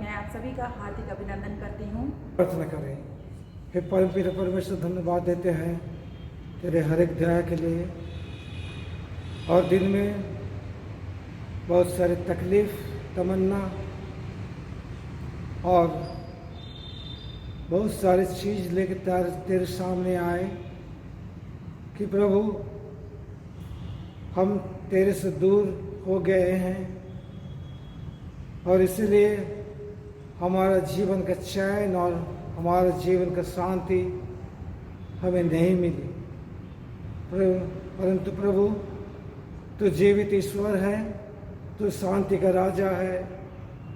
मैं आप सभी का हार्दिक अभिनंदन करती हूँ। प्रार्थना करें। हे परमपिता परमेश्वर, धन्यवाद देते हैं तेरे हर एक दया के लिए। और दिन में बहुत सारे तकलीफ, तमन्ना और बहुत सारी चीज़ लेकर तेरे सामने आए कि प्रभु हम तेरे से दूर हो गए हैं और इसलिए हमारा जीवन का चैन और हमारा जीवन का शांति हमें नहीं मिली। परंतु प्रभु, तू जीवित ईश्वर है, तू शांति का राजा है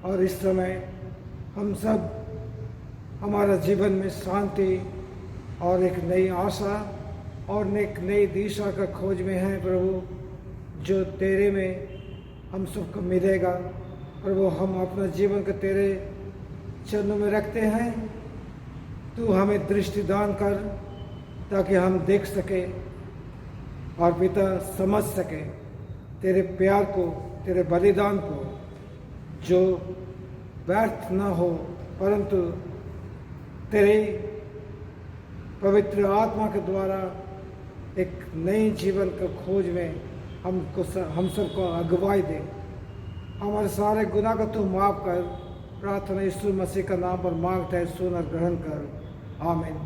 और इस समय हम सब हमारा जीवन में शांति और एक नई आशा और एक नई दिशा का खोज में है प्रभु, जो तेरे में हम सबको मिलेगा। प्रभु, हम अपना जीवन का तेरे चरणों में रखते हैं। तू हमें दृष्टि दान कर ताकि हम देख सके और पिता समझ सके तेरे प्यार को, तेरे बलिदान को, जो व्यर्थ न हो परंतु तेरे पवित्र आत्मा के द्वारा एक नई जीवन का खोज में हम सबको अगुवाई दे। हमारे सारे गुनाह को तू माफ कर। प्रार्थना यीशु मसीह का नाम पर मांगता है, सुन और ग्रहण कर। आमीन।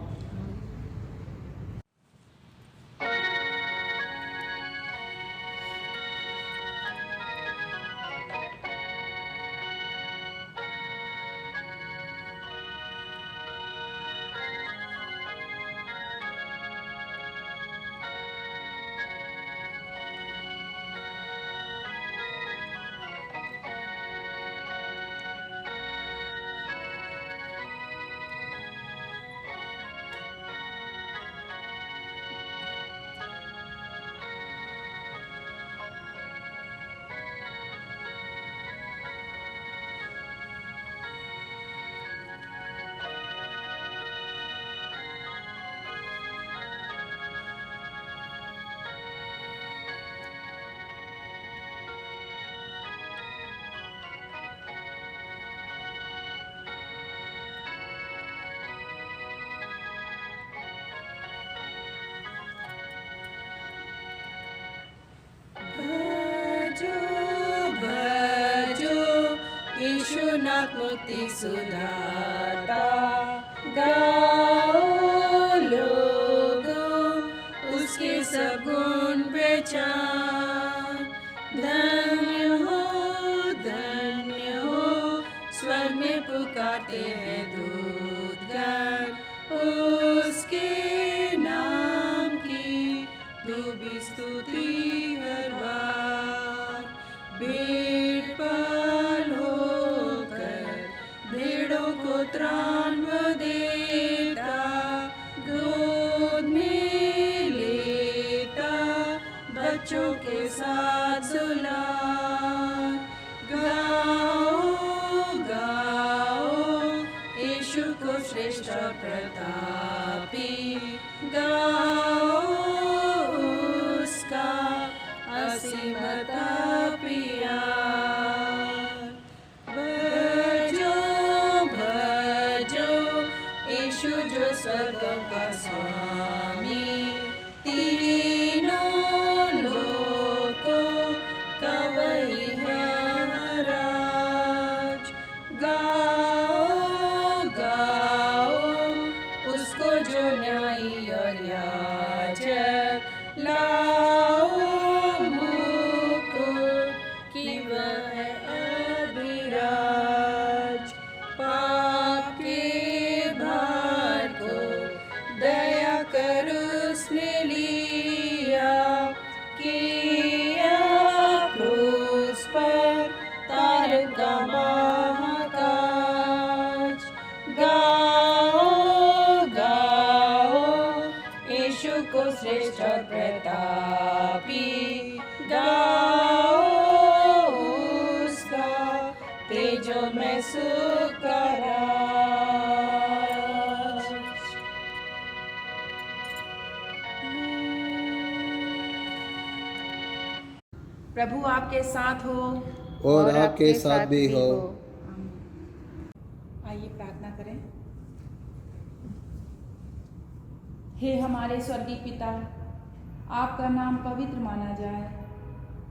यीशुनाथ मुक्ति सुनाता गाओ लोगों, उसके सगुन पहचान। धन्य हो स्वर में पुकारते हैं दूतगण, उसके नाम की डूबी स्तुति हर बार। भीड़ पर होकर भेड़ों को त्राण वो देता, गोद में लेता बच्चों के साथ सुला। गाओ गाओ यीशु को श्रेष्ठ प्रतापी, गाओ उसका असीमत प्यार। भजो भजो यीशु जो स्वर्ग का स्वामी, तीनों लोकों का वही है राज। गाओ गाओ उसको जो न्यायी और याजक, लाओ मुकुट कि वह है अभिराज। पाप के भार को दया कर उसने लिया, किया क्रूस पर तारक का महाकाज। गाओ गाओ यीशु को श्रेष्ठ और प्रतापी, गाओ उसका तेजो में सुख का राज। प्रभु आपके साथ हो और आपके साथ भी हो। हे हमारे स्वर्गीय पिता, आपका नाम पवित्र माना जाए,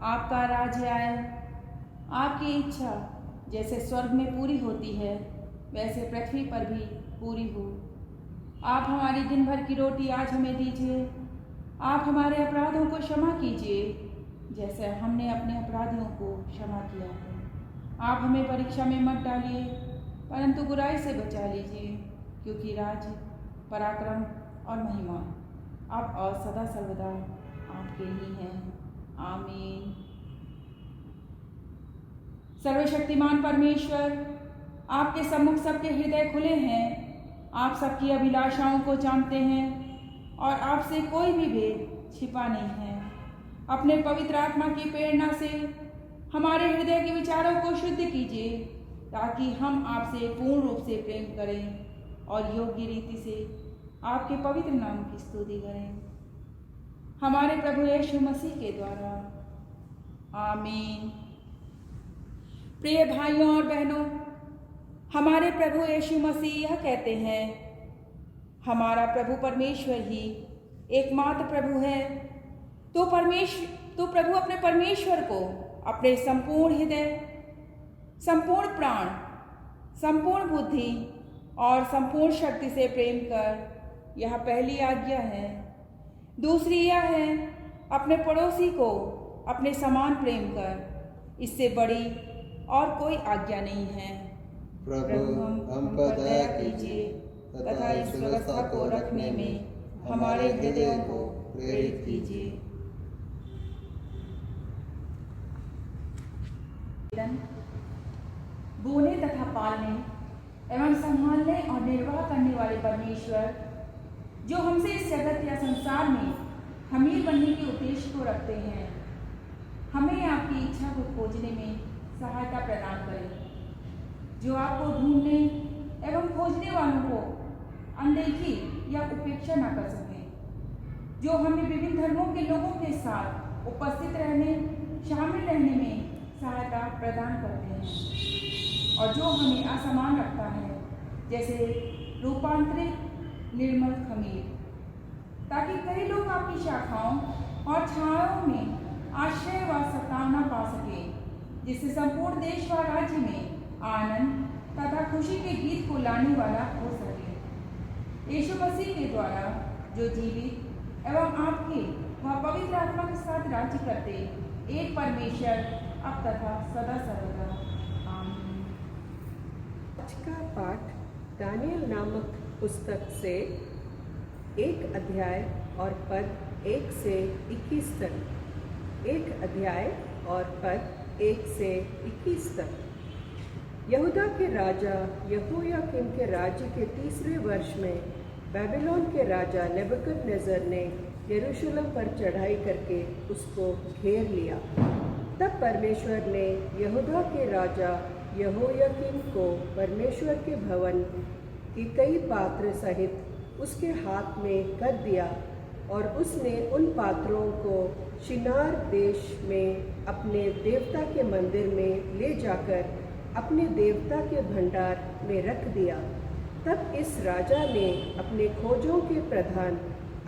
आपका राज्य आए, आपकी इच्छा जैसे स्वर्ग में पूरी होती है वैसे पृथ्वी पर भी पूरी हो। आप हमारी दिन भर की रोटी आज हमें दीजिए। आप हमारे अपराधों को क्षमा कीजिए जैसे हमने अपने अपराधियों को क्षमा किया है। आप हमें परीक्षा में मत डालिए परंतु बुराई से बचा लीजिए, क्योंकि राज्य, पराक्रम और महिमा अब और सदा सर्वदा आपके ही हैं। आमीन। सर्वशक्तिमान परमेश्वर, आपके सम्मुख सबके हृदय खुले हैं। आप सबकी अभिलाषाओं को जानते हैं और आपसे कोई भी भेद छिपा नहीं है। अपने पवित्र आत्मा की प्रेरणा से हमारे हृदय के विचारों को शुद्ध कीजिए, ताकि हम आपसे पूर्ण रूप से प्रेम करें और योग्य रीति से आपके पवित्र नाम की स्तुति करें, हमारे प्रभु यीशु मसीह के द्वारा। आमीन। प्रिय भाइयों और बहनों, हमारे प्रभु यीशु मसीह यह कहते हैं, हमारा प्रभु परमेश्वर ही एकमात्र प्रभु है। तो प्रभु अपने परमेश्वर को अपने संपूर्ण हृदय, संपूर्ण प्राण, संपूर्ण बुद्धि और संपूर्ण शक्ति से प्रेम कर, यह पहली आज्ञा है। दूसरी यह है, अपने पड़ोसी को अपने समान प्रेम कर। इससे बड़ी और कोई आज्ञा नहीं है। प्रभु हम पर दया कीजिए तथा इस व्यवस्था को रखने में हमारे हृदयों को प्रेरित कीजिए। बोने तथा पालने एवं संभालने और निर्वाह करने वाले परमेश्वर, जो हमसे इस जगत या संसार में अमीर बनने के उद्देश्य को रखते हैं, हमें आपकी इच्छा को खोजने में सहायता प्रदान करें, जो आपको ढूंढने एवं खोजने वालों को अनदेखी या उपेक्षा न कर सकें, जो हमें विभिन्न धर्मों के लोगों के साथ उपस्थित रहने, शामिल रहने में सहायता प्रदान करते हैं, और जो हमें असमान रखता है, जैसे रूपांतरित निर्मल खमीर, ताकि कई लोग आपकी शाखाओं और छायाओं में आश्रय व सतावना पा सकें, जिससे संपूर्ण देश व राज्य में आनंद तथा खुशी के गीत को लाने वाला हो सके। यीशु मसीह के द्वारा जो जीवित एवं आपके व पवित्र आत्मा के साथ राज्य करते एक परमेश्वर अब तथा सदा सर्वदा। आमीन। आज का पाठ दानियल नामक पुस्तक से 1 अध्याय और पद 1 से 21 तक। 1 अध्याय और पद 1 से 21 तक। यहूदा के राजा यहोयाकीम के राज्य के 3रे वर्ष में बेबीलोन के राजा नेबुकदनेस्सर ने यरूशलेम पर चढ़ाई करके उसको घेर लिया। तब परमेश्वर ने यहूदा के राजा यहोयाकीम को परमेश्वर के भवन के कई पात्र सहित उसके हाथ में कर दिया, और उसने उन पात्रों को शिनार देश में अपने देवता के मंदिर में ले जाकर अपने देवता के भंडार में रख दिया। तब इस राजा ने अपने खोजों के प्रधान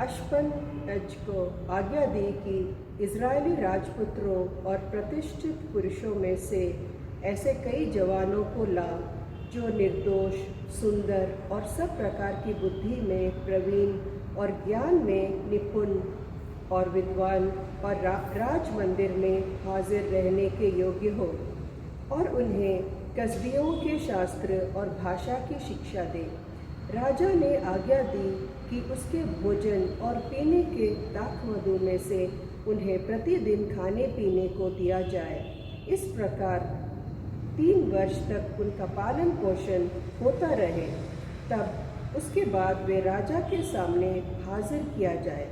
अश्पनज को आज्ञा दी कि इज़राइली राजपुत्रों और प्रतिष्ठित पुरुषों में से ऐसे कई जवानों को ला, जो निर्दोष, सुंदर और सब प्रकार की बुद्धि में प्रवीण और ज्ञान में निपुण और विद्वान और राज मंदिर में हाजिर रहने के योग्य हो, और उन्हें कसदियों के शास्त्र और भाषा की शिक्षा दे। राजा ने आज्ञा दी कि उसके भोजन और पीने के दाखमधु में से उन्हें प्रतिदिन खाने पीने को दिया जाए। इस प्रकार 3 वर्ष तक उनका पालन पोषण होता रहे। तब उसके बाद वे राजा के सामने हाजिर किया जाए।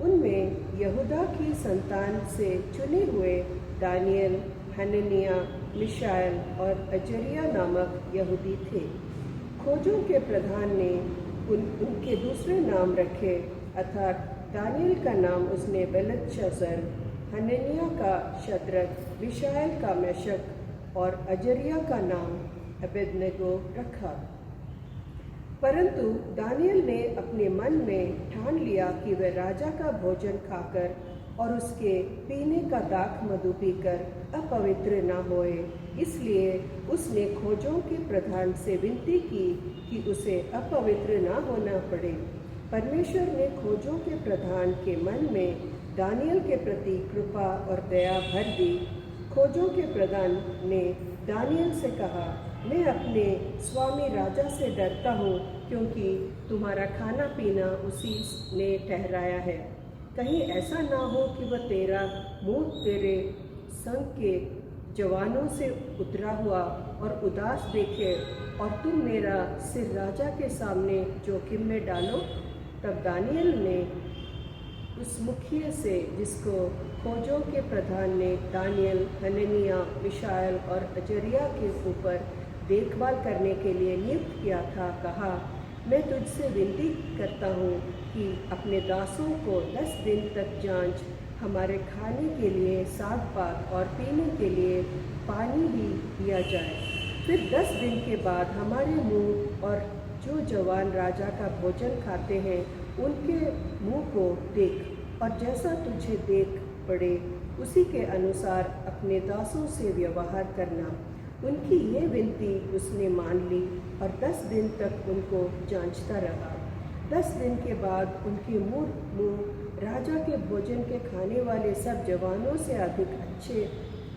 उनमें यहूदा की संतान से चुने हुए दानियल, हननिया, मिशाएल और अजरिया नामक यहूदी थे। खोजों के प्रधान ने उनके दूसरे नाम रखे, अर्थात दानियल का नाम उसने बेलतशस्सर, हननिया का शद्रक, मिशाएल का मेशक और अजरिया का नाम अबेदनगो रखा। परंतु दानियल ने अपने मन में ठान लिया कि वह राजा का भोजन खाकर और उसके पीने का दाख मधु पीकर अपवित्र न होए। इसलिए उसने खोजों के प्रधान से विनती की कि उसे अपवित्र न होना पड़े। परमेश्वर ने खोजों के प्रधान के मन में दानियल के प्रति कृपा और दया भर दी। खोजों के प्रधान ने दानियल से कहा, मैं अपने स्वामी राजा से डरता हूँ, क्योंकि तुम्हारा खाना पीना उसी ने ठहराया है। कहीं ऐसा ना हो कि वह तेरा मुंह तेरे संग के जवानों से उतरा हुआ और उदास देखे और तुम मेरा सिर राजा के सामने जोखिम में डालो। तब दानियल ने उस मुखिया से, जिसको खोजों के प्रधान ने दानियल, हननिया, मिशाएल और अजरिया के ऊपर देखभाल करने के लिए नियुक्त किया था, कहा, मैं तुझसे विनती करता हूँ कि अपने दासों को 10 दिन तक जांच, हमारे खाने के लिए साग पात और पीने के लिए पानी भी दिया जाए। फिर 10 दिन के बाद हमारे मुंह और जो जवान राजा का भोजन खाते हैं उनके मुंह को देख, और जैसा तुझे देख पड़े उसी के अनुसार अपने दासों से व्यवहार करना। उनकी ये विनती उसने मान ली और 10 दिन तक उनको जांचता रहा। 10 दिन के बाद उनके मुंह राजा के भोजन के खाने वाले सब जवानों से अधिक अच्छे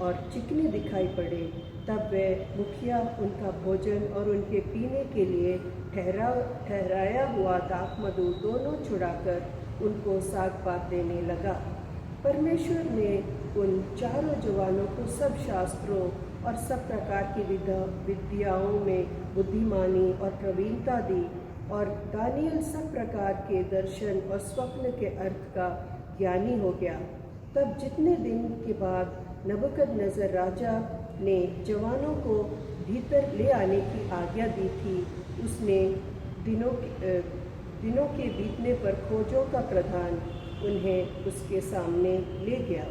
और चिकने दिखाई पड़े। तब वह मुखिया उनका भोजन और उनके पीने के लिए ठहराया हुआ दाख मधु दोनों छुड़ाकर उनको साग पात देने लगा। परमेश्वर ने उन चारों जवानों को सब शास्त्रों और सब प्रकार की विद्याओं में बुद्धिमानी और प्रवीणता दी, और दानियल सब प्रकार के दर्शन और स्वप्न के अर्थ का ज्ञानी हो गया। तब जितने दिन के बाद नबूकदनेस्सर राजा ने जवानों को भीतर ले आने की आज्ञा दी थी, उसने दिनों के बीतने पर खोजों का प्रधान उन्हें उसके सामने ले गया।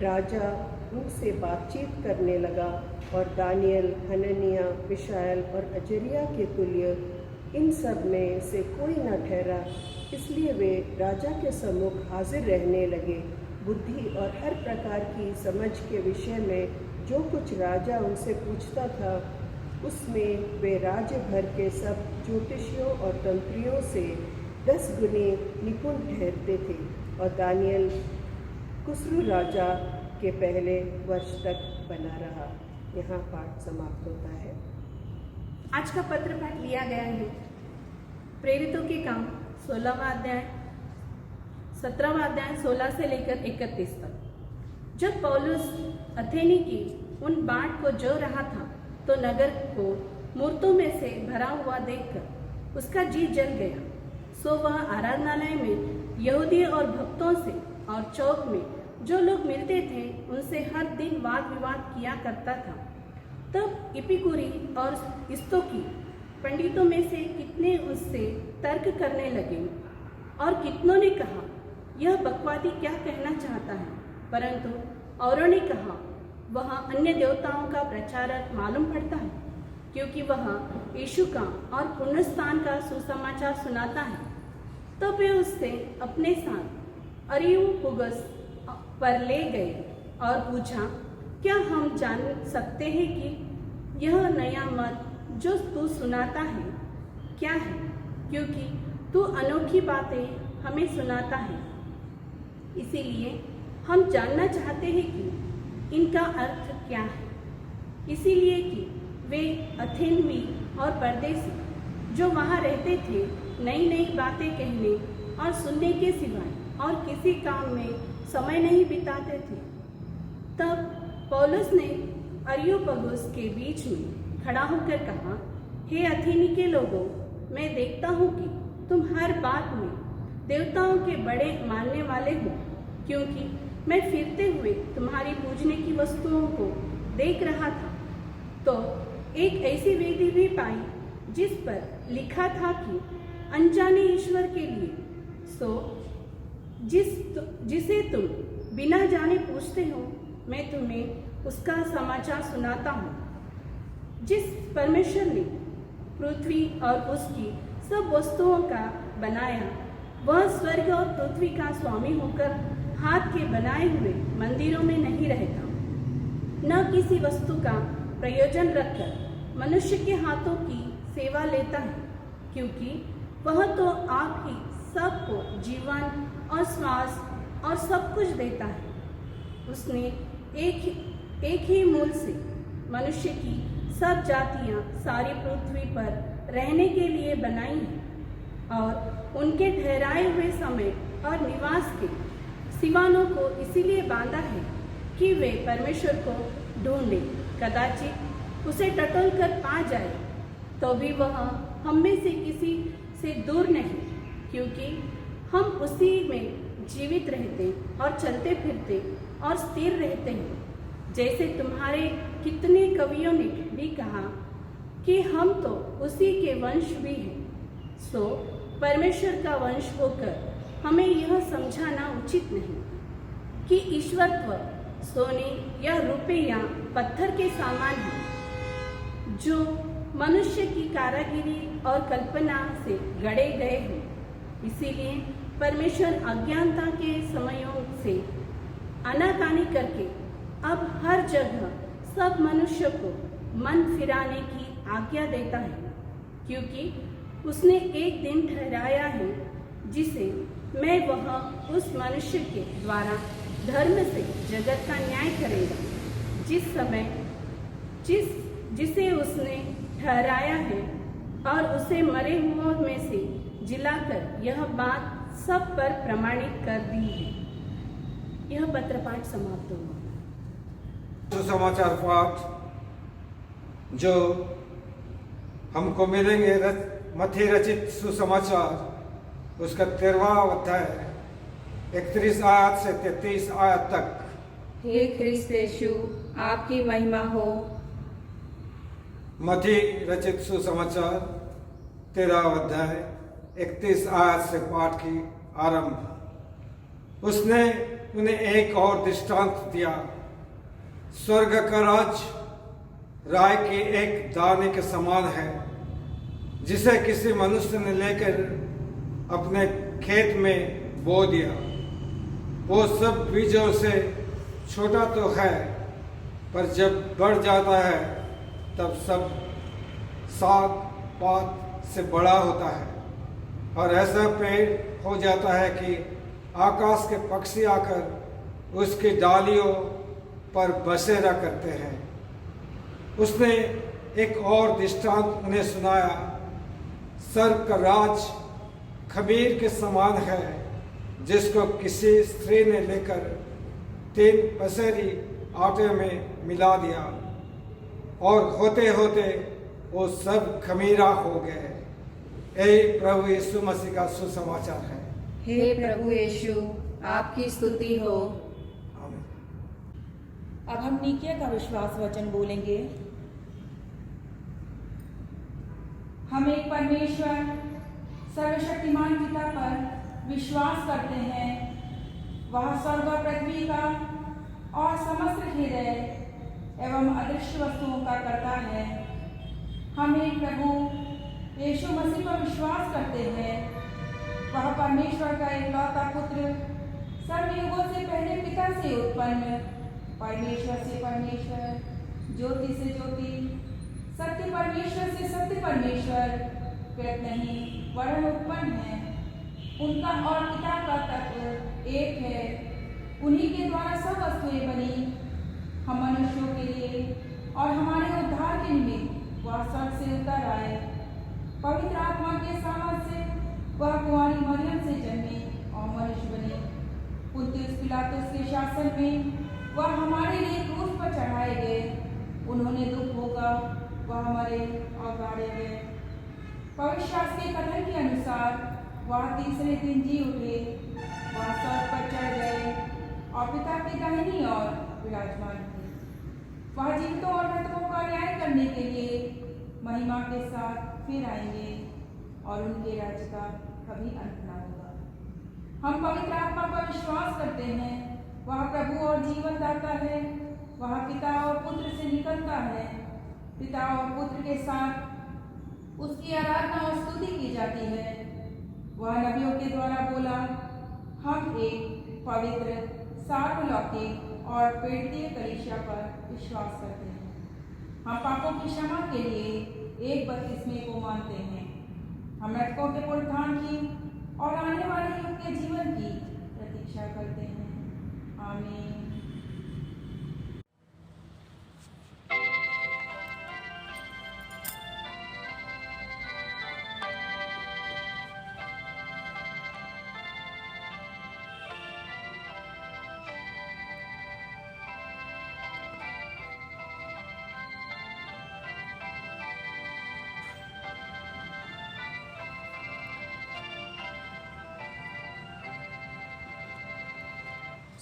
राजा उनसे बातचीत करने लगा और दानियल, हननिया, मिशाएल और अजरिया के तुल्य इन सब में से कोई न ठहरा। इसलिए वे राजा के सम्मुख हाजिर रहने लगे। बुद्धि और हर प्रकार की समझ के विषय में जो कुछ राजा उनसे पूछता था, उसमें वे राज्य भर के सब ज्योतिषियों और तंत्रियों से 10 गुने निपुण ठहरते थे। और दानियल कुस्रू राजा के पहले वर्ष तक बना रहा। यहाँ पाठ समाप्त होता है। आज का पत्र पाठ लिया गया है प्रेरितों के काम 16वां अध्याय 17वां अध्याय 16 से लेकर 31 तक। जब पौलुस अथेनी की उन बाट को जो रहा था, तो नगर को मूर्तों में से भरा हुआ देखकर उसका जी जल गया। सो वह आराधनालय में यहूदी और भक्तों से और चौक में जो लोग मिलते थे उनसे हर दिन वाद विवाद किया करता था। तब इपिकुरी और स्तोकी पंडितों में से कितने उससे तर्क करने लगे, और कितनों ने कहा, यह बकवादी क्या कहना चाहता है। परंतु औरों ने कहा, वह अन्य देवताओं का प्रचारक मालूम पड़ता है, क्योंकि वह यीशु का और पुनरुत्थान का सुसमाचार सुनाता है। तब वे उससे अपने साथ अरियुपगुस पर ले गए और पूछा, क्या हम जान सकते हैं कि यह नया मत जो तू सुनाता है क्या है, क्योंकि तू अनोखी बातें हमें सुनाता है। इसीलिए हम जानना चाहते हैं कि इनका अर्थ क्या है। इसीलिए कि वे अथेनवी और परदेसी जो वहाँ रहते थे नई नई बातें कहने और सुनने के सिवाय और किसी काम में समय नहीं बिताते थे। तब पौलुस ने अरियोपगुस के बीच में खड़ा होकर कहा, हे अथेनी के लोगों, मैं देखता हूँ कि तुम हर बात में देवताओं के बड़े मानने वाले हो, क्योंकि मैं फिरते हुए तुम्हारी पूजने की वस्तुओं को देख रहा था, तो एक ऐसी वेदी भी पाई जिस पर लिखा था कि अनजाने ईश्वर के लिए, सो जिसे तुम बिना जाने पूछते हो, मैं तुम्हें उसका समाचार सुनाता हूँ। जिस परमेश्वर ने पृथ्वी और उसकी सब वस्तुओं का बनाया, वह स्वर्ग और पृथ्वी का स्वामी होकर हाथ के बनाए हुए मंदिरों में नहीं रहता, न किसी वस्तु का प्रयोजन रखकर मनुष्य के हाथों की सेवा लेता है, क्योंकि वह तो आप ही सबको जीवन और श्वास और सब कुछ देता है। उसने एक ही मूल से मनुष्य की सब जातियां सारी पृथ्वी पर रहने के लिए बनाई हैं और उनके ठहराए हुए समय और निवास के सीमाओं को इसीलिए बांधा है कि वे परमेश्वर को ढूंढे, कदाचित उसे टटोल कर पा जाए, तो भी वह हम में से किसी से दूर नहीं, क्योंकि हम उसी में जीवित रहते और चलते फिरते और स्थिर रहते हैं। जैसे तुम्हारे कितने कवियों ने भी कहा कि हम तो उसी के वंश भी हैं। सो परमेश्वर का वंश होकर हमें यह समझाना उचित नहीं कि ईश्वरत्व सोने या रुपये या पत्थर के समान है, जो मनुष्य की कारागिरी और कल्पना से गढ़े गए हैं। इसीलिए परमेश्वर अज्ञानता के समयों से आनाकानी करके अब हर जगह सब मनुष्य को मन फिराने की आज्ञा देता है, क्योंकि उसने एक दिन ठहराया है जिसे मैं वह उस मनुष्य के द्वारा धर्म से जगत का न्याय करेगा, जिसे उसने ठहराया है, और उसे मरे हुओं में से जिलाकर यह बात सब पर प्रमाणित कर दी है। यह पत्र पाठ समाप्त हुआ। सुसमाचार पाठ जो हमको मिलेंगे मत्ती रचित सुसमाचार, उसका 13वां अध्याय 31 आयत से 33 आयत तक। हे ख्रिस्त यीशु, आपकी महिमा हो। मत्ती रचित सुसमाचार 13वां अध्याय 31 आयत से पाठ की आरंभ। उसने उन्हें एक और दृष्टांत दिया, स्वर्ग का राज राय के एक दाने के समान है, जिसे किसी मनुष्य ने लेकर अपने खेत में बो दिया। वो सब बीजों से छोटा तो है, पर जब बढ़ जाता है तब सब साग पात से बड़ा होता है, और ऐसा पेड़ हो जाता है कि आकाश के पक्षी आकर उसकी डालियों पर बसेरा करते हैं। उसने एक और दृष्टांत उन्हें सुनाया, स्वर्ग का राज खमीर के समान है, जिसको किसी स्त्री ने लेकर 3 पसेरी आटे में मिला दिया, और होते होते वो सब खमीरा हो गए। ये प्रभु यीशु मसीह का सुसमाचार है। हे प्रभु यीशु, आपकी स्तुति हो। आमीन। अब हम नीकिया का विश्वास वचन बोलेंगे। हम एक परमेश्वर सर्वशक्तिमान पिता पर विश्वास करते हैं। वह स्वर्ग और पृथ्वी का और समस्त हृदय एवं अदृश्य वस्तुओं का करता है। हम एक प्रभु यीशु मसीह पर विश्वास करते हैं। वह परमेश्वर का इकलौता पुत्र, सर्वयुगों से पहले पिता से उत्पन्न, परमेश्वर से परमेश्वर, ज्योति से ज्योति, सत्य परमेश्वर से सत्य परमेश्वर, कृत नहीं वरन उत्पन्न है। उनका और पिता का तत्व एक है। उन्हीं के द्वारा सब वस्तुएं बनी। हम मनुष्यों के लिए और हमारे उद्धार के निमित्त वह स्वर्ग से उतर आए। पवित्र आत्मा के सामर्थ्य से वह कुंवारी मरियम से जन्मे और मनुष्य बने। पुन्तियुस पिलातुस के शासन में वह हमारे लिए क्रूस पर चढ़ाए गए। उन्होंने दुख भोगा, वह मरे और गाड़े गए। पवित्र शास्त्र के कथन के अनुसार वह तीसरे दिन जी उठे। वह स्वर्ग पर चढ़ गए और पिता की दाहिनी ओर विराजमान थे। वह जीवितों और मृतकों का न्याय करने के लिए महिमा के साथ फिर आएंगे, और उनके राज्य का कभी अंत न होगा। हम पवित्र आत्मा पर विश्वास करते हैं। वह प्रभु और जीवन दाता है। वह पिता और पुत्र से निकलता है। पिता और पुत्र के साथ उसकी आराधना और स्तुति की जाती है। वह नबियों के द्वारा बोला, हम एक पवित्र, सार्वलौकिक और पीड़ितीय कलीसिया पर विश्वास करते हैं। हम पापों की क्षमा के लिए एक बपतिस्मे को मानते हैं। हम मृतकों के पुनरुत्थान की और आने वाले युग के जीवन की प्रतीक्षा करते हैं। आमीन।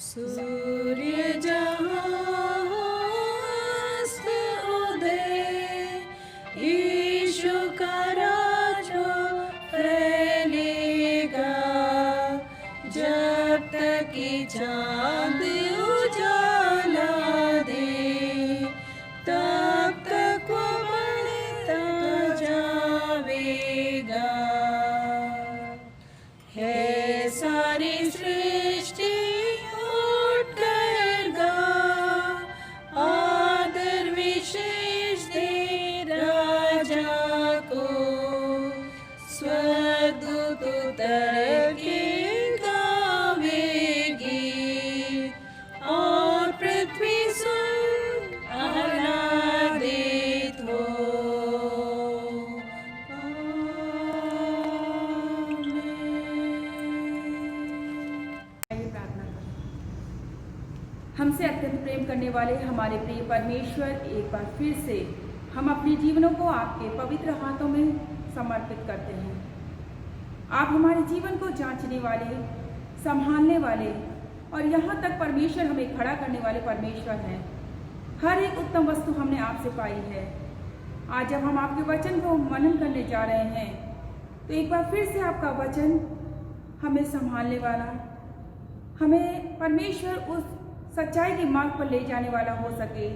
सूर्य जहाँ अस्त उदय, यीशु का राज फैलेगा। जब तक कि चाँद उजाला दे, तब तक वो बढ़ता जाएगा। है सारी सृष्टि हमसे अत्यंत प्रेम करने वाले हमारे प्रिय परमेश्वर, एक बार फिर से हम अपने जीवनों को आपके पवित्र हाथों में समर्पित करते हैं। आप हमारे जीवन को जांचने वाले, संभालने वाले और यहाँ तक परमेश्वर हमें खड़ा करने वाले परमेश्वर हैं। हर एक उत्तम वस्तु हमने आपसे पाई है। आज जब हम आपके वचन को मनन करने जा रहे हैं, तो एक बार फिर से आपका वचन हमें संभालने वाला, हमें परमेश्वर उस सच्चाई के मार्ग पर ले जाने वाला हो सके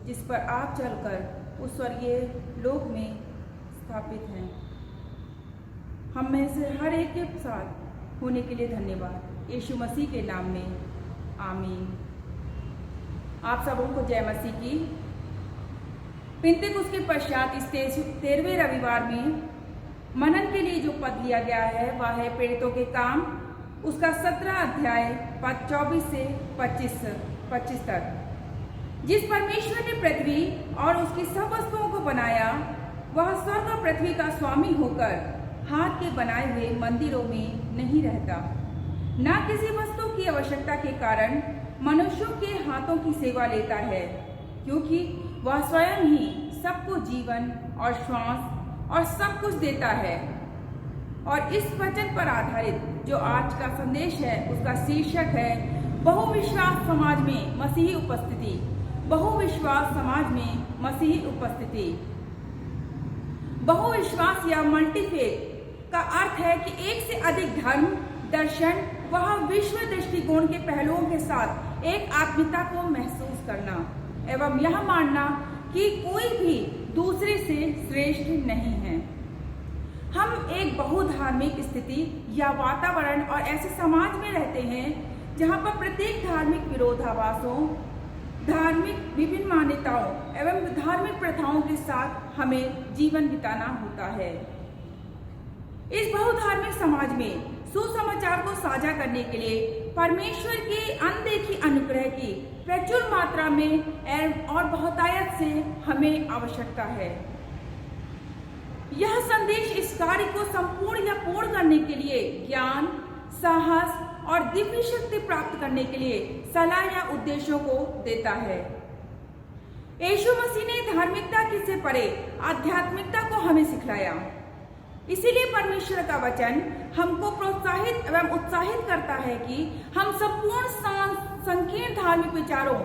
जिस पर आप चलकर उस स्वर्गीय लोक में स्थापित हैं। हम में से हर एक के साथ होने के लिए धन्यवाद। यीशु मसीह के नाम में आमीन। आप सबों को जय मसीह की। पिंतेकुस्त के पश्चात इस 13वें रविवार में मनन के लिए जो पद लिया गया है वह है प्रेरितों के काम, उसका 17 अध्याय पद 24 से 25 तक। जिस परमेश्वर ने पृथ्वी और उसकी सब वस्तुओं को बनाया, वह स्वर्ग और पृथ्वी का स्वामी होकर हाथ के बनाए हुए मंदिरों में नहीं रहता, न किसी वस्तु की आवश्यकता के कारण मनुष्यों के हाथों की सेवा लेता है, क्योंकि वह स्वयं ही सबको जीवन और श्वास और सब कुछ देता है। और इस वचन पर आधारित जो आज का संदेश है उसका शीर्षक है बहुविश्वास समाज में मसीही उपस्थिति। बहुविश्वास समाज में मसीही उपस्थिति। बहुविश्वास या मल्टीफेथ का अर्थ है कि एक से अधिक धर्म, दर्शन वह विश्व दृष्टिकोण के पहलुओं के साथ एक आत्मीयता को महसूस करना एवं यह मानना कि कोई भी दूसरे से श्रेष्ठ नहीं है। हम एक बहुधार्मिक स्थिति या वातावरण और ऐसे समाज में रहते हैं जहां पर प्रत्येक धार्मिक विरोधाभासों, धार्मिक विभिन्न मान्यताओं एवं धार्मिक प्रथाओं के साथ हमें जीवन बिताना होता है। इस बहुधार्मिक समाज में सुसमाचार को साझा करने के लिए परमेश्वर के अनदेखी अनुग्रह की प्रचुर मात्रा में और बहुतायत से हमें आवश्यकता है। यह संदेश इस कार्य को संपूर्ण या पूर्ण करने के लिए ज्ञान, साहस और दिव्य शक्ति प्राप्त करने के लिए सलाह या उद्देश्यों को देता है। यीशु मसीह ने धार्मिकता से परे आध्यात्मिकता को हमें सिखलाया। इसीलिए परमेश्वर का वचन हमको प्रोत्साहित एवं उत्साहित करता है कि हम संपूर्ण संकीर्ण धार्मिक विचारों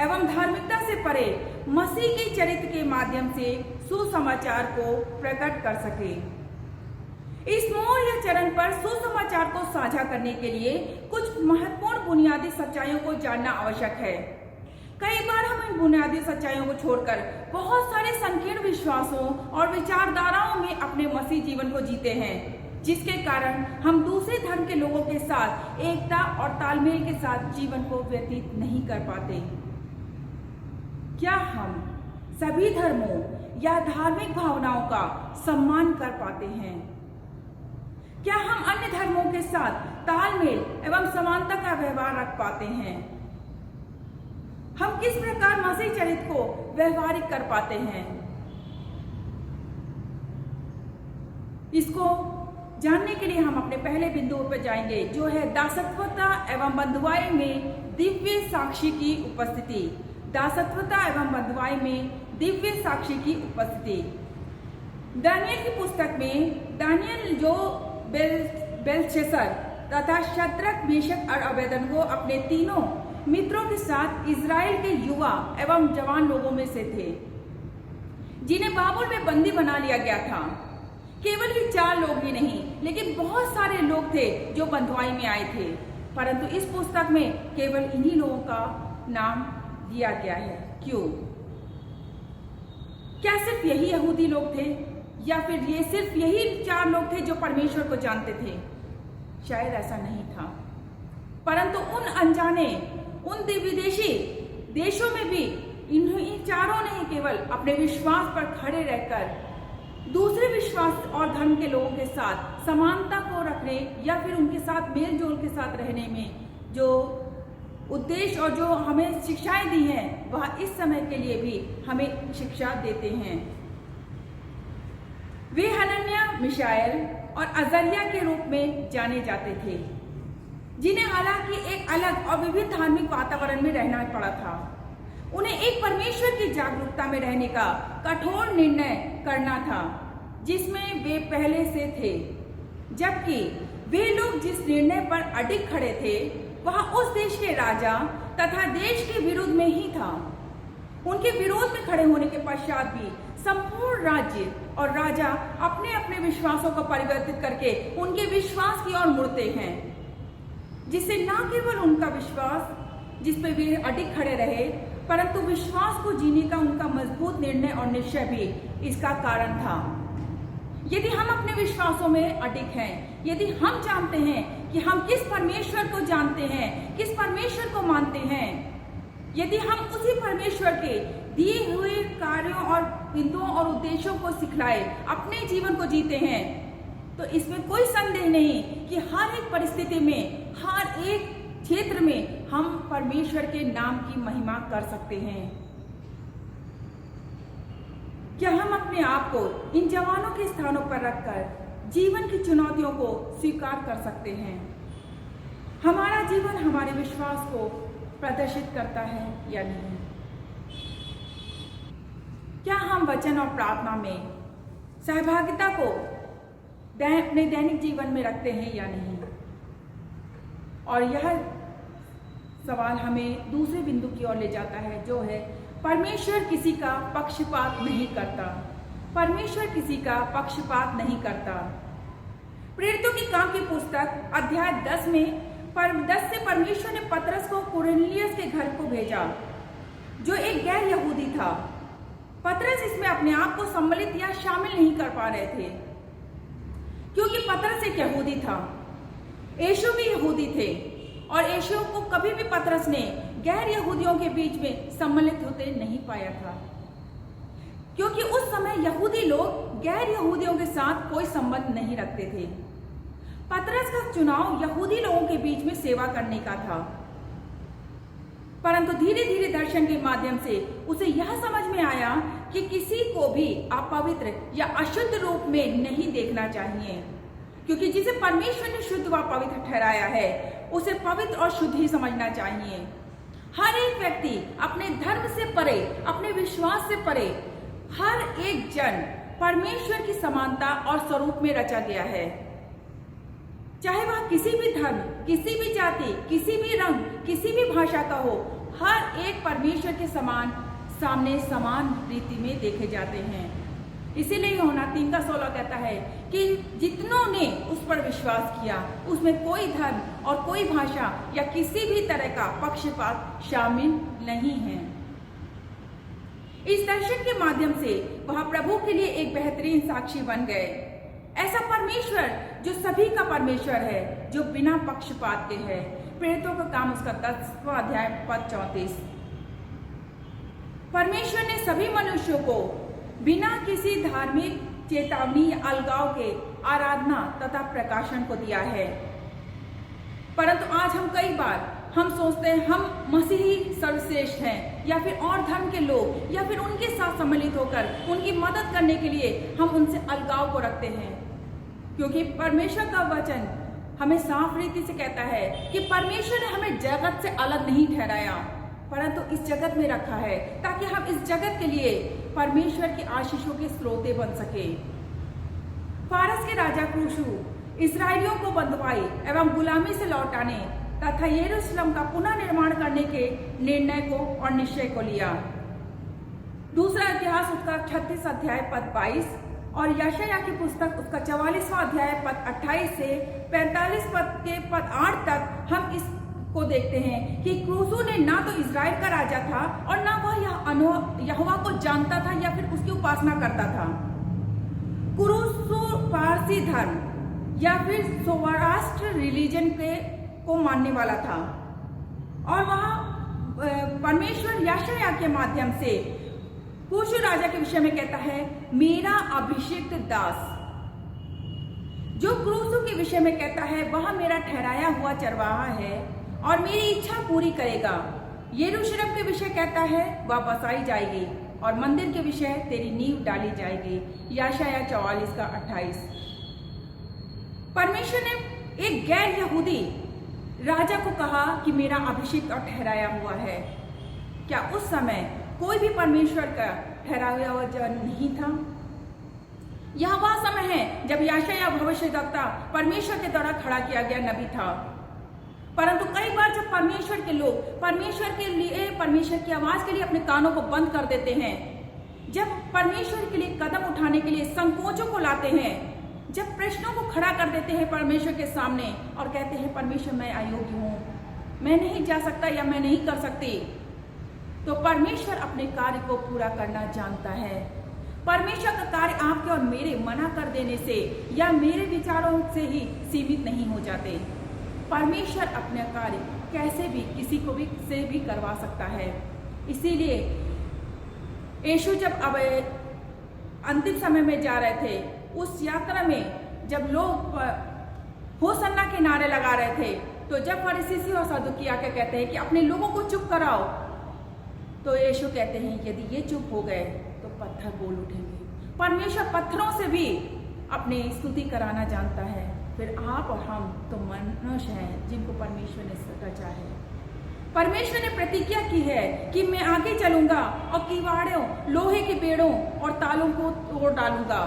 एवं धार्मिकता से परे मसीह के चरित्र के माध्यम से सुसमाचार को प्रकट कर सके। इस मोड़ या चरण पर सुसमाचार को साझा करने के लिए कुछ महत्वपूर्ण बुनियादी सच्चाइयों को जानना आवश्यक है। कई बार हम इन बुनियादी सच्चाइयों को छोड़कर बहुत सारे संकीर्ण विश्वासों और विचारधाराओं में अपने मसीह जीवन को जीते हैं, जिसके कारण हम दूसरे धर्म के लोगों के साथ एकता और तालमेल के साथ जीवन को व्यतीत नहीं कर पाते। क्या हम सभी धर्मों या धार्मिक भावनाओं का सम्मान कर पाते हैं? क्या हम अन्य धर्मों के साथ तालमेल एवं समानता का व्यवहार रख पाते हैं? हम किस प्रकार मसीह चरित्र को व्यवहारिक कर पाते हैं? इसको जानने के लिए हम अपने पहले बिंदु पर जाएंगे, जो है दासत्वता एवं बंधुआई में दिव्य साक्षी की उपस्थिति। दासत्वता एवं बंधुआई में दिव्य साक्षी की उपस्थिति। दानियल की पुस्तक में दानियल जो बेलशस्सर तथा शद्रक, मेशक और अबेदनगो अपने तीनों मित्रों के साथ इजराइल के युवा एवं जवान लोगों में से थे, जिन्हें बाबुल में बंदी बना लिया गया था। केवल ये 4 लोग ही नहीं, लेकिन बहुत सारे लोग थे जो बंधुआई में आए थे, परंतु इस पुस्तक में केवल इन्हीं लोगों का नाम दिया गया है। क्यों? क्या सिर्फ यही यहूदी लोग थे, या फिर ये सिर्फ यही 4 लोग थे जो परमेश्वर को जानते थे? शायद ऐसा नहीं था, परंतु उन अनजाने, उन विदेशी देशों में भी इन चारों ने केवल अपने विश्वास पर खड़े रहकर दूसरे विश्वास और धर्म के लोगों के साथ समानता को रखने या फिर उनके साथ मेल जोल के साथ रहने में जो उद्देश्य और जो हमें शिक्षाएं दी हैं, वह इस समय के लिए भी हमें शिक्षा देते हैं। वे हनन्याह, मिशाएल और अजर्या के रूप में जाने जाते थे, जिन्हें हालांकि एक अलग और विविध धार्मिक वातावरण में रहना पड़ा था। उन्हें एक परमेश्वर की जागरूकता में रहने का कठोर निर्णय करना था, जिसमें वे पहले से थे, जबकि वे लोग जिस निर्णय पर अडिग खड़े थे वह उस देश के राजा तथा देश के विरुद्ध में ही था। उनके विरोध में खड़े होने के पश्चात भी संपूर्ण राज्य और राजा अपने अपने विश्वासों को परिवर्तित करके उनके विश्वास की ओर मुड़ते हैं, जिससे न केवल उनका विश्वास जिस पे वे अडिग खड़े रहे, परंतु विश्वास को जीने का उनका मजबूत निर्णय और निश्चय भी इसका कारण था। यदि हम अपने विश्वासों में अडिग हैं, यदि हम जानते हैं कि हम किस परमेश्वर को जानते हैं, किस परमेश्वर को मानते हैं, यदि हम उसी परमेश्वर के दिए हुए कार्यों और बिंदुओं और उद्देश्यों को सिखलाए अपने जीवन को जीते हैं, तो इसमें कोई संदेह नहीं कि हर एक परिस्थिति में, हर एक क्षेत्र में हम परमेश्वर के नाम की महिमा कर सकते हैं। क्या हम अपने आप को इन जवानों के स्थानों पर रखकर जीवन की चुनौतियों को स्वीकार कर सकते हैं? हमारा जीवन हमारे विश्वास को प्रदर्शित करता है या नहीं? क्या हम वचन और प्रार्थना में सहभागिता को अपने दैनिक जीवन में रखते हैं या नहीं? और यह सवाल हमें दूसरे बिंदु की ओर ले जाता है, जो है परमेश्वर किसी का पक्षपात नहीं करता। परमेश्वर किसी का पक्षपात नहीं करता। प्रेरितों के काम की पुस्तक अध्याय 10 में 10 से परमेश्वर ने पतरस को कुरनेलियुस के घर को भेजा, जो एक गैर यहूदी था। पतरस इसमें अपने आप को सम्मिलित या शामिल नहीं कर पा रहे थे, क्योंकि पतरस एक यहूदी था, यीशु भी यहूदी थे, और यीशु को कभी भी पतरस ने गैर यहूदियों के बीच में सम्मिलित होते नहीं पाया था, क्योंकि उस समय यहूदी लोग गैर यहूदियों के साथ कोई संबंध नहीं रखते थे। पतरस का चुनाव यहूदी लोगों के बीच में सेवा करने का था, परंतु धीरे धीरे दर्शन के माध्यम से उसे यह समझ में आया कि किसी को भी अपवित्र या अशुद्ध रूप में नहीं देखना चाहिए, क्योंकि जिसे परमेश्वर ने शुद्ध व पवित्र ठहराया है उसे पवित्र और शुद्ध ही समझना चाहिए। हर एक व्यक्ति अपने धर्म से परे, अपने विश्वास से परे, हर एक जन परमेश्वर की समानता और स्वरूप में रचा गया है। चाहे वह किसी भी धर्म, किसी भी जाति, किसी भी रंग, किसी भी भाषा का हो, हर एक परमेश्वर के समान सामने समान रीति में देखे जाते हैं। इसीलिए यूहन्ना 3:16 कहता है कि जितनों ने उस पर विश्वास किया उसमें कोई धर्म और कोई भाषा या किसी भी तरह का पक्षपात शामिल नहीं है। इस दर्शन के माध्यम से वह प्रभु के लिए एक बेहतरीन साक्षी बन गए। ऐसा परमेश्वर जो सभी का परमेश्वर है, जो बिना पक्षपात के है। प्रेरितों का काम उसका 10वां अध्याय पद 34। परमेश्वर ने सभी मनुष्यों को बिना किसी धार्मिक चेतावनी या अलगाव के आराधना तथा प्रकाशन को दिया है। परंतु आज हम कई बार हम सोचते हैं हम मसीही सर्वश्रेष्ठ हैं, या फिर और धर्म के लोग या फिर उनके साथ सम्मिलित होकर उनकी मदद करने के लिए हम उनसे अलगाव को रखते हैं, क्योंकि परमेश्वर का वचन हमें साफ रीति से कहता है कि परमेश्वर ने हमें जगत से अलग नहीं ठहराया, परंतु इस जगत में रखा है ताकि हम इस जगत के लिए परमेश्वर की आशीषों के स्रोते बन सके। फारस के राजा क्रूशु इस्राएलियों को बंधुआई एवं गुलामी से लौटाने तथा यरूशलेम का पुनः निर्माण करने के निर्णय को और निश्चय को लिया। दूसरा इतिहास उसका 36 अध्याय पद 22 और यशायाह की पुस्तक उसका 44वां अध्याय पद 28 से 45 पद के पद 8 तक हम इसको देखते हैं कि क्रूसु ने ना तो इजराइल का राजा था और ना वह यहोवा को जानता था या फिर उसकी उपासना करता था। क्रूसु पारसी धर्म या फिर सौराष्ट्र रिलीजन को मानने वाला था और वह परमेश्वर यशायाह के माध्यम से क्रूसु राजा के विषय में कहता है, मेरा अभिषिक्त दास। जो क्रूसु के विषय में कहता है वह मेरा ठहराया हुआ चरवाहा है और मेरी इच्छा पूरी करेगा। यरूशलेम के विषय कहता है वह बसाई जाएगी और मंदिर के विषय तेरी नींव डाली जाएगी। यशायाह 44 का 28। परमेश्वर ने एक गैर यहूदी राजा को कहा कि मेरा अभिषेक और ठहराया हुआ है। क्या उस समय कोई भी परमेश्वर का ठहराया हुआ जन नहीं था? यह वह समय है जब यशायाह भविष्यद्वक्ता परमेश्वर के द्वारा खड़ा किया गया नबी था। परंतु कई बार जब परमेश्वर के लोग परमेश्वर के लिए, परमेश्वर की आवाज के लिए अपने कानों को बंद कर देते हैं, जब परमेश्वर के लिए कदम उठाने के लिए संकोचों को लाते हैं, जब प्रश्नों को खड़ा कर देते हैं परमेश्वर के सामने और कहते हैं परमेश्वर मैं अयोग्य हूं, मैं नहीं जा सकता या मैं नहीं कर सकती, तो परमेश्वर अपने कार्य को पूरा करना जानता है। परमेश्वर का कार्य आपके और मेरे मना कर देने से या मेरे विचारों से ही सीमित नहीं हो जाते। परमेश्वर अपने कार्य कैसे भी किसी को भी से भी करवा सकता है। इसीलिए यीशु जब अब अंतिम समय में जा रहे थे, उस यात्रा में जब लोग होसन्ना के नारे लगा रहे थे, तो जब फरीसी और सदुकी आके कहते हैं कि अपने लोगों को चुप कराओ, तो यीशु कहते हैं यदि ये चुप हो गए तो पत्थर बोल उठेंगे। परमेश्वर पत्थरों से भी अपनी स्तुति कराना जानता है। फिर आप और हम तो मनुष्य हैं जिनको परमेश्वर ने रचा है। परमेश्वर ने प्रतिज्ञा की है कि मैं आगे चलूंगा और किवाड़ों, लोहे के पेड़ों और तालों को तोड़ डालूंगा।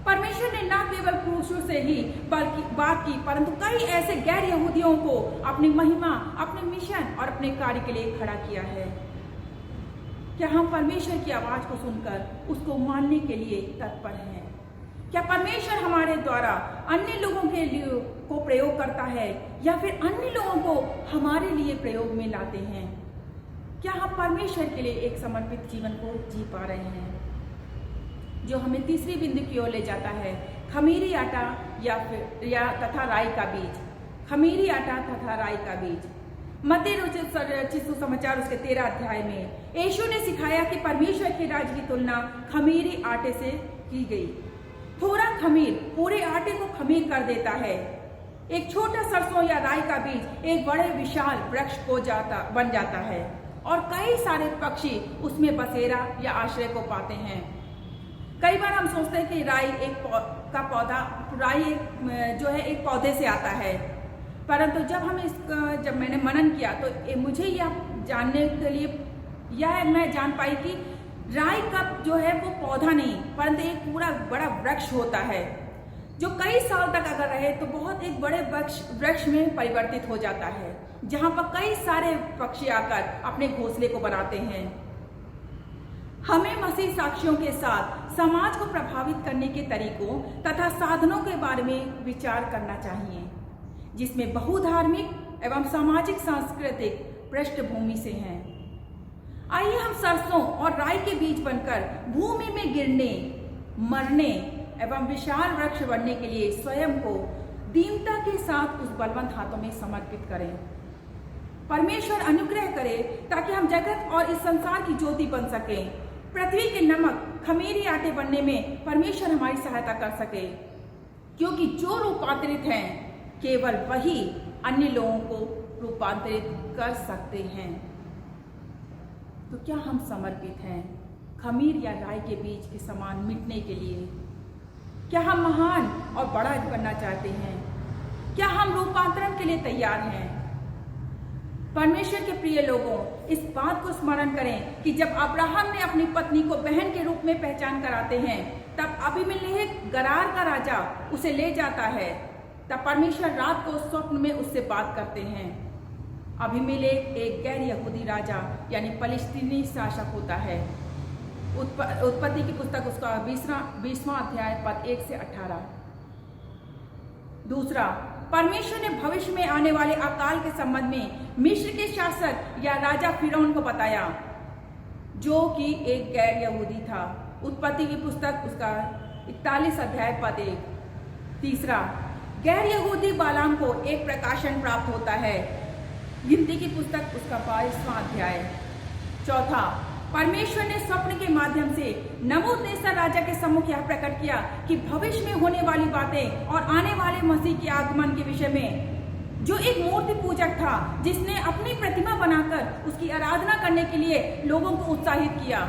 परमेश्वर ने न केवल क्रूसों से ही बल्कि बात की, परंतु कई ऐसे गैर यहूदियों को अपनी महिमा, अपने मिशन और अपने कार्य के लिए खड़ा किया है। क्या हम परमेश्वर की आवाज को सुनकर उसको मानने के लिए तत्पर हैं? क्या परमेश्वर हमारे द्वारा अन्य लोगों के लिए को प्रयोग करता है या फिर अन्य लोगों को हमारे लिए प्रयोग में लाते हैं? क्या हम परमेश्वर के लिए एक समर्पित जीवन को जी पा रहे हैं? जो हमें तीसरी बिंदु की ओर ले जाता है, खमीरी आटा या तथा राई का बीज। खमीरी आटा तथा राई का बीज। मत्ती रचित सुसमाचार उसके 13 अध्याय में यीशु ने सिखाया कि परमेश्वर के राज्य की तुलना खमीरी आटे से की गई। थोड़ा खमीर पूरे आटे को खमीर कर देता है। एक छोटा सरसों या राई का बीज एक बड़े विशाल वृक्ष को बन जाता है और कई सारे पक्षी उसमें बसेरा या आश्रय को पाते हैं। कई बार हम सोचते हैं कि राई जो है एक पौधे से आता है, परंतु जब मैंने मनन किया तो मुझे यह जानने के लिए मैं जान पाई कि राई का जो है वो पौधा नहीं, परंतु एक पूरा बड़ा वृक्ष होता है जो कई साल तक अगर रहे तो बहुत एक बड़े वृक्ष में परिवर्तित हो जाता है, जहां पर कई सारे पक्षी आकर अपने घोंसले को बनाते हैं। हमें मसीह साक्षियों के साथ समाज को प्रभावित करने के तरीकों तथा साधनों के बारे में विचार करना चाहिए, जिसमें बहुधार्मिक एवं सामाजिक सांस्कृतिक पृष्ठभूमि से हैं। आइए हम सरसों और राई के बीज बनकर भूमि में गिरने, मरने एवं विशाल वृक्ष बनने के लिए स्वयं को दीनता के साथ उस बलवंत हाथों में समर्पित करें। परमेश्वर अनुग्रह करे ताकि हम जगत और इस संसार की ज्योति बन सकें। पृथ्वी के नमक खमीरी आटे बनने में परमेश्वर हमारी सहायता कर सके, क्योंकि जो रूपांतरित हैं केवल वही अन्य लोगों को रूपांतरित कर सकते हैं। तो क्या हम समर्पित हैं खमीर या राई के बीज के समान मिटने के लिए? क्या हम महान और बड़ा बनना चाहते हैं? क्या हम रूपांतरण के लिए तैयार हैं? परमेश्वर के प्रिय लोगों, इस बात को स्मरण करें कि जब अब्राहम ने अपनी पत्नी को बहन के रूप में पहचान कराते हैं, तब अबीमेलेक गरार का राजा उसे ले जाता है। तब परमेश्वर रात को स्वप्न में उससे बात करते हैं। अबीमेलेक एक गैर यहूदी राजा यानी फलस्तीनी शासक होता है। उत्पत्ति की पुस्तक उसका 20वां अध्याय पद 1 से 18। दूसरा, परमेश्वर ने भविष्य में आने वाले अकाल के संबंध में मिस्र के शासक या राजा फिरौन को बताया, जो कि एक गैर यहूदी था। उत्पत्ति की पुस्तक उसका 41 अध्याय पद 1। तीसरा, गैर यहूदी बालाम को एक प्रकाशन प्राप्त होता है। गिनती की पुस्तक उसका 22वां अध्याय। चौथा, परमेश्वर ने स्वप्न के माध्यम से नबूकदनेस्सर राजा के सम्मुख यह प्रकट किया कि भविष्य में होने वाली बातें और आने वाले मसीह के आगमन के विषय में, जो एक मूर्ति पूजक था जिसने अपनी प्रतिमा बनाकर उसकी आराधना करने के लिए लोगों को उत्साहित किया।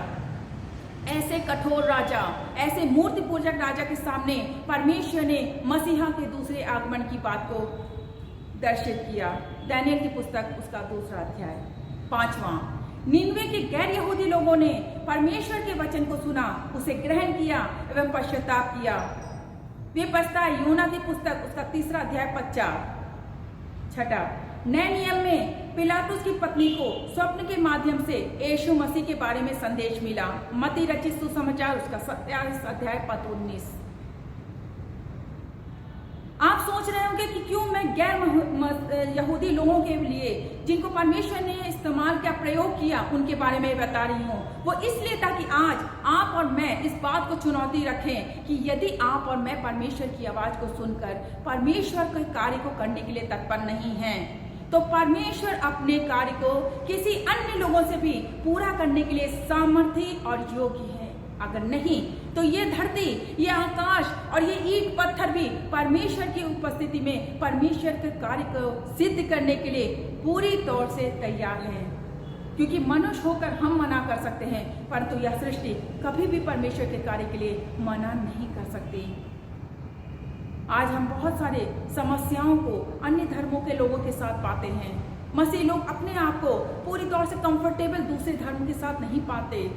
ऐसे कठोर राजा, ऐसे मूर्ति पूजक राजा के सामने परमेश्वर ने मसीहा के दूसरे आगमन की बात को दर्शित किया। दानियल की पुस्तक उसका 2वां अध्याय। पांचवा, निनवे के गैर यहूदी लोगों ने परमेश्वर के वचन को सुना, उसे ग्रहण किया एवं पश्चाताप किया। वे पछताए। योना की पुस्तक उसका 3वां अध्याय पद 4। छठा, नए नियम में पिलातुस की पत्नी को स्वप्न के माध्यम से यीशु मसीह के बारे में संदेश मिला। मत्ती रचित सुसमाचार उसका 27 अध्याय पद 19। आप सोच रहे होंगे कि क्यों मैं गैर यहूदी लोगों के लिए, जिनको परमेश्वर ने इस्तेमाल किया, प्रयोग किया, उनके बारे में बता रही हूँ। वो इसलिए ताकि आज आप और मैं इस बात को चुनौती रखें कि यदि आप और मैं परमेश्वर की आवाज को सुनकर परमेश्वर के कार्य को करने के लिए तत्पर नहीं हैं, तो परमेश्वर अपने कार्य को किसी अन्य लोगों से भी पूरा करने के लिए सामर्थ्य और योग्य है। अगर नहीं तो ये धरती, ये आकाश और ये ईंट पत्थर भी परमेश्वर की उपस्थिति में परमेश्वर के कार्य को सिद्ध करने के लिए पूरी तौर से तैयार हैं। क्योंकि मनुष्य होकर हम मना कर सकते हैं, परंतु यह सृष्टि कभी भी परमेश्वर के कार्य के लिए मना नहीं कर सकती। आज हम बहुत सारे समस्याओं को अन्य धर्मों के लोगों के साथ पाते हैं। मसीह लोग अपने आप को पूरी तौर से कंफर्टेबल दूसरे धर्म के साथ नहीं पाते,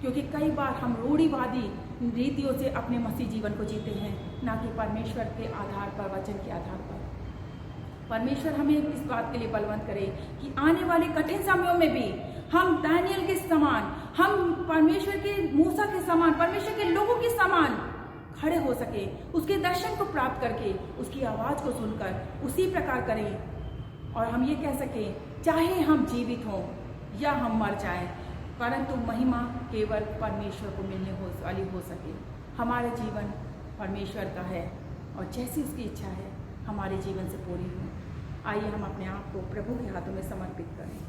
क्योंकि कई बार हम रूढ़िवादी रीतियों से अपने मसीह जीवन को जीते हैं, ना कि परमेश्वर के आधार पर, वचन के आधार पर। परमेश्वर हमें इस बात के लिए बलवंत करे कि आने वाले कठिन समयों में भी हम दानियल के समान, हम परमेश्वर के मूसा के समान, परमेश्वर के लोगों के समान खड़े हो सके, उसके दर्शन को प्राप्त करके, उसकी आवाज को सुनकर उसी प्रकार करें। और हम ये कह सकें, चाहे हम जीवित हों या हम मर जाएं, परंतु महिमा केवल परमेश्वर को मिलने वाली हो सके। हमारा जीवन परमेश्वर का है और जैसी उसकी इच्छा है हमारे जीवन से पूरी हो। आइए हम अपने आप को प्रभु के हाथों में समर्पित करें।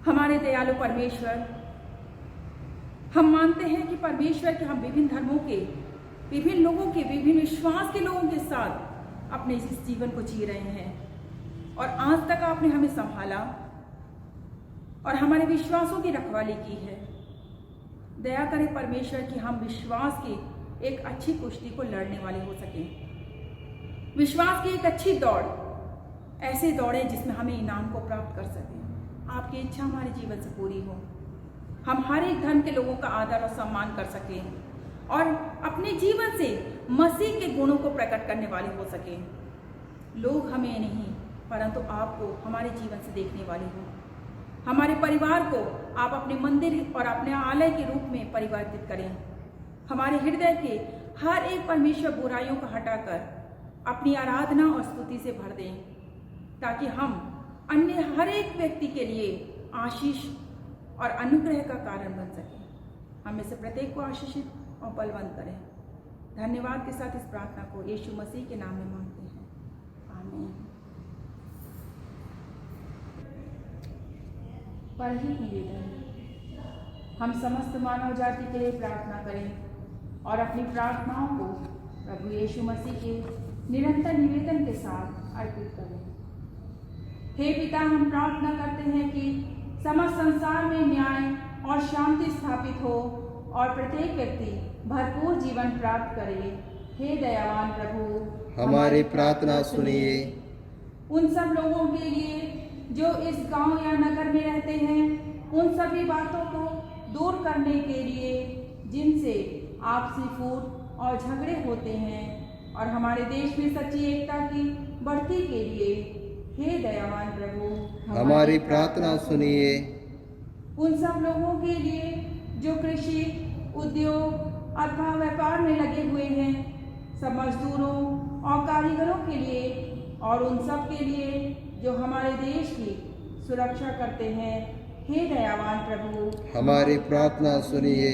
हमारे दयालु परमेश्वर, हम मानते हैं कि परमेश्वर के हम विभिन्न धर्मों के, विभिन्न लोगों के, विभिन्न विश्वास के लोगों के साथ अपने इस जीवन को जी रहे हैं, और आज तक आपने हमें संभाला और हमारे विश्वासों की रखवाली की है। दया करें परमेश्वर कि हम विश्वास की एक अच्छी कुश्ती को लड़ने वाले हो सकें। विश्वास की एक अच्छी दौड़, ऐसे दौड़ें जिसमें हमें इनाम को प्राप्त कर सकें। आपकी इच्छा हमारे जीवन से पूरी हो। हम हर एक धर्म के लोगों का आदर और सम्मान कर सकें और अपने जीवन से मसीह के गुणों को प्रकट करने वाले हो सकें। लोग हमें नहीं, परंतु आपको हमारे जीवन से देखने वाले हो। हमारे परिवार को आप अपने मंदिर और अपने आलय के रूप में परिवर्तित करें। हमारे हृदय के हर एक परमेश्वर बुराइयों को हटाकर अपनी आराधना और स्तुति से भर दें, ताकि हम अन्य हर एक व्यक्ति के लिए आशीष और अनुग्रह का कारण बन सकें। हम में से प्रत्येक को आशीषित और बलवंत करें। धन्यवाद के साथ इस प्रार्थना को यीशु मसीह के नाम में मांगते हैं, आमीन। परहित निवेदन, हम समस्त मानव जाति के लिए प्रार्थना करें और अपनी प्रार्थनाओं को प्रभु यीशु मसीह के निरंतर निवेदन के साथ अर्पित करें। हे पिता, हम प्रार्थना करते हैं कि समस्त संसार में न्याय और शांति स्थापित हो और प्रत्येक व्यक्ति भरपूर जीवन प्राप्त करे। हे दयावान प्रभु, हमारी प्रार्थना सुनिए। उन सब लोगों के लिए जो इस गांव या नगर में रहते हैं, उन सभी बातों को दूर करने के लिए जिनसे आपसी फूट और झगड़े होते हैं, और हमारे देश में सच्ची एकता की बढ़ती के लिए हे दयावान प्रभु, हमारी प्रार्थना सुनिए। उन सब लोगों के लिए जो कृषि, उद्योग अथवा व्यापार में लगे हुए हैं, सब मजदूरों और कारीगरों के लिए, और उन सब के लिए जो हमारे देश की सुरक्षा करते हैं, हे दयावान प्रभु, हमारी प्रार्थना सुनिए।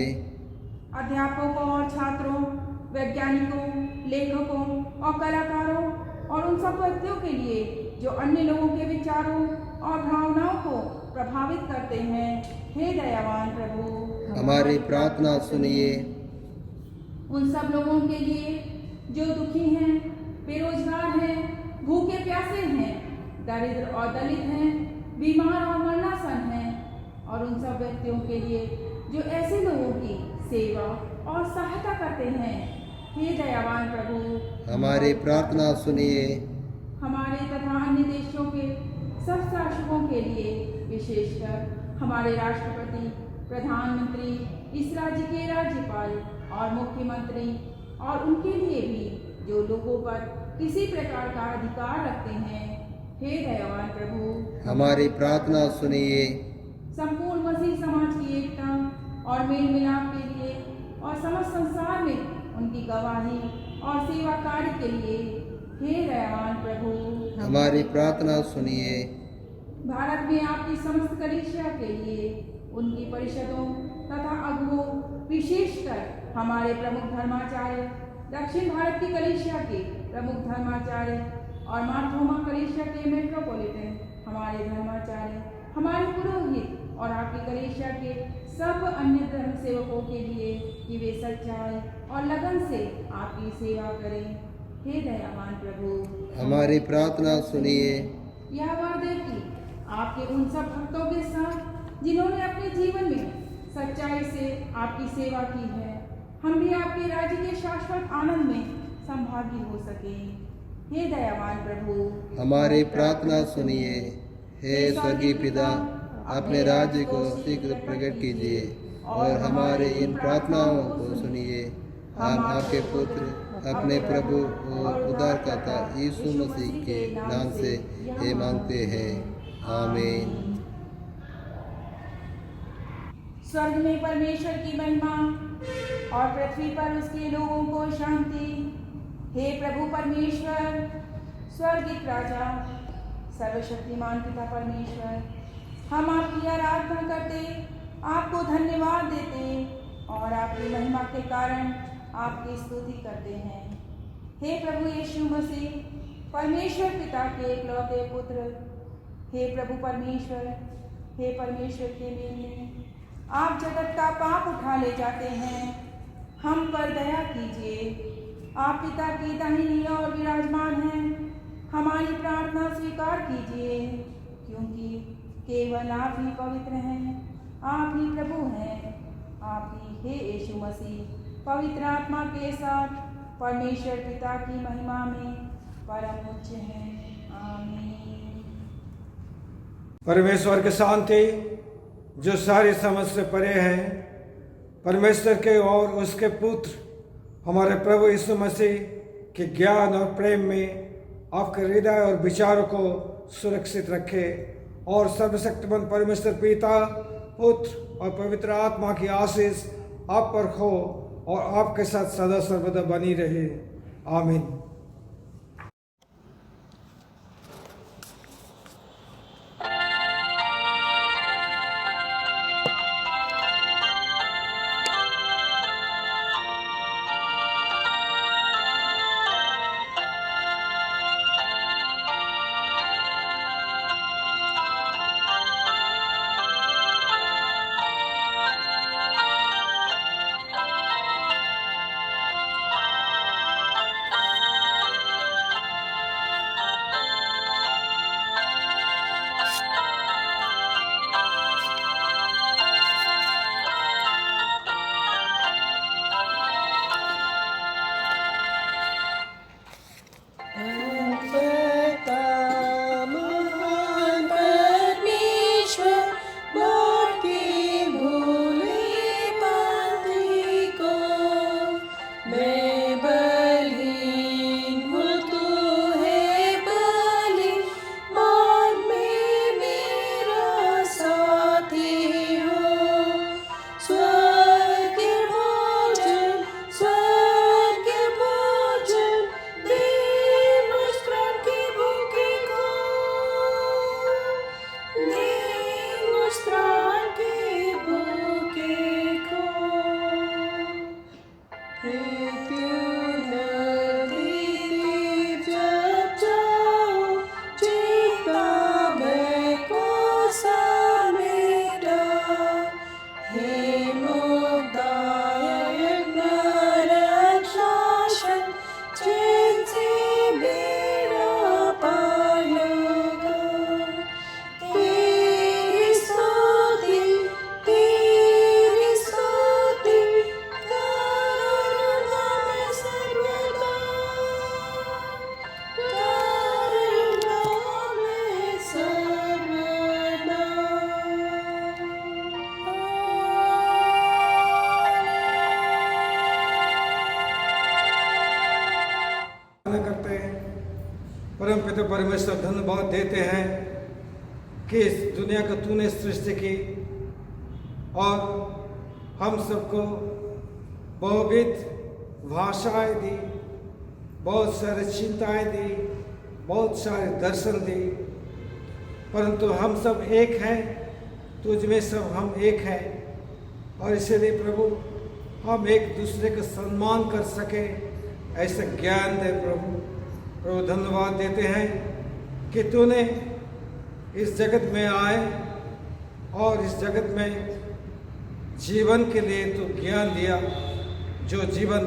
अध्यापकों और छात्रों, वैज्ञानिकों, लेखकों और कलाकारों और उन सब व्यक्तियों के लिए जो अन्य लोगों के विचारों और भावनाओं को प्रभावित करते हैं, हे दयावान प्रभु, हमारी प्रार्थना सुनिए। उन सब लोगों के लिए जो दुखी हैं, बेरोजगार हैं, भूखे प्यासे हैं, दरिद्र और दलित हैं, बीमार और मरणासन हैं, और उन सब व्यक्तियों के लिए जो ऐसे लोगों की सेवा और सहायता करते हैं, हे दयावान प्रभु, हमारी प्रार्थना सुनिए। हमारे तथा अन्य देशों के सब शासकों के लिए, विशेषकर हमारे राष्ट्रपति, प्रधानमंत्री, इस राज्य के राज्यपाल और मुख्यमंत्री, और उनके लिए भी जो लोगों पर किसी प्रकार का अधिकार रखते हैं, हे दयावान प्रभु, हमारी प्रार्थना सुनिए। संपूर्ण मसीह समाज की एकता और मेल मिलाप के लिए और समस्त संसार में उनकी गवाही और सेवा कार्य के लिए, हे दयावान प्रभु, हमारी प्रार्थना सुनिए। भारत में आपकी समस्त कलीसिया के लिए, उनकी परिषदों तथा अगुओं, विशेषकर हमारे प्रमुख धर्माचार्य, दक्षिण भारत की कलीसिया के प्रमुख धर्माचार्य और मार्थोमा कलीसिया के मेट्रोपॉलिटन हमारे धर्माचार्य, हमारे पुरोहित और आपकी कलीसिया के सब अन्य धर्म सेवकों के लिए कि वे सच्चाई और लगन से आपकी सेवा करें, हे दयावान प्रभु, हमारी प्रार्थना सुनिए। यह वादे कि आपके उन सब भक्तों के साथ जिन्होंने अपने जीवन में सच्चाई से आपकी सेवा की है, हम भी आपके राज्य के शाश्वत आनंद में संभागी हो सकें, हे दयावान प्रभु, हमारी प्रार्थना सुनिए। हे स्वर्गीय पिता, अपने राज्य को शीघ्र प्रकट कीजिए और हमारे इन प्रार्थनाओं को सुनिए। हम आपके पुत्र, अपने प्रभु और उद्धारकर्ता यीशु मसीह के नाम से ये मांगते हैं, आमीन। स्वर्ग में परमेश्वर की महिमा और पृथ्वी पर उसके लोगों को शांति। हे प्रभु परमेश्वर, स्वर्गीय राजा, सर्वशक्तिमान पिता परमेश्वर, हम आपकी आराधना करते, आपको धन्यवाद देते और आपकी महिमा के कारण आपकी स्तुति करते हैं। हे प्रभु यीशु मसीह, परमेश्वर पिता के इकलौते पुत्र, हे प्रभु परमेश्वर, हे परमेश्वर के मेमने, आप जगत का पाप उठा ले जाते हैं, हम पर दया कीजिए। आप पिता की दाहिनी ओर विराजमान हैं, हमारी प्रार्थना स्वीकार कीजिए, क्योंकि केवल आप ही पवित्र हैं, आप ही प्रभु हैं, आप ही हे यीशु मसीह पवित्र आत्मा के साथ परमेश्वर पिता की महिमा में परम उच्च हैं, आमीन। परमेश्वर की शांति जो सारी समझ से परे है, परमेश्वर के और उसके पुत्र हमारे प्रभु यीशु मसीह के ज्ञान और प्रेम में आपके हृदय और विचारों को सुरक्षित रखे, और सर्वशक्तिमान परमेश्वर पिता, पुत्र और पवित्र आत्मा की आशीष आप पर हो और आपके साथ सदा सर्वदा बनी रहे। आमीन। करते हैं। परम पिता परमेश्वर धन्यवाद देते हैं कि इस दुनिया को तूने सृष्टि की और हम सबको बहुविध भाषाएं दी, बहुत सारी चिंताएं दी, बहुत सारे दर्शन दी, परंतु हम सब एक हैं, तुझ में सब हम एक हैं। और इसलिए प्रभु हम एक दूसरे का सम्मान कर सके ऐसा ज्ञान दे प्रभु। प्रभु धन्यवाद देते हैं कि तूने इस जगत में आए और इस जगत में जीवन के लिए तू ज्ञान दिया जो जीवन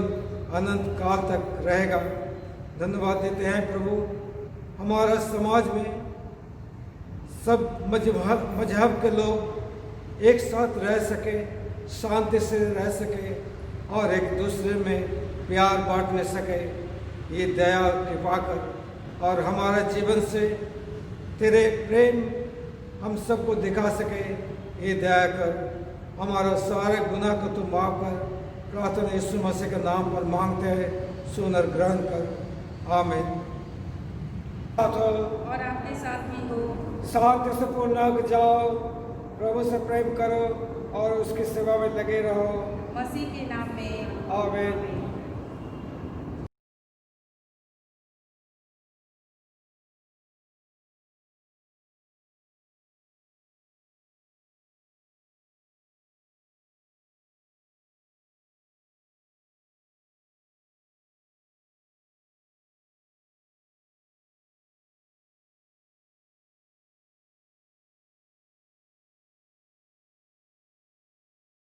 अनंत काल तक रहेगा। धन्यवाद देते हैं प्रभु, हमारा समाज में सब मजहब के लोग एक साथ रह सके, शांति से रह सके और एक दूसरे में प्यार बांटने सके, ये दया कृपा कर और हमारा जीवन से तेरे प्रेम हम सबको दिखा सके, ये दया कर। हमारा सारे गुनाह को तू माफ कर। प्रार्थना यीशु मसीह के नाम पर मांगते हैं, सुन और ग्रहण कर। आमीन। और आपके साथ भी हो। शांति से पूर्ण जाओ, प्रभु से प्रेम करो और उसकी सेवा में लगे रहो। मसीह के नाम में आमीन।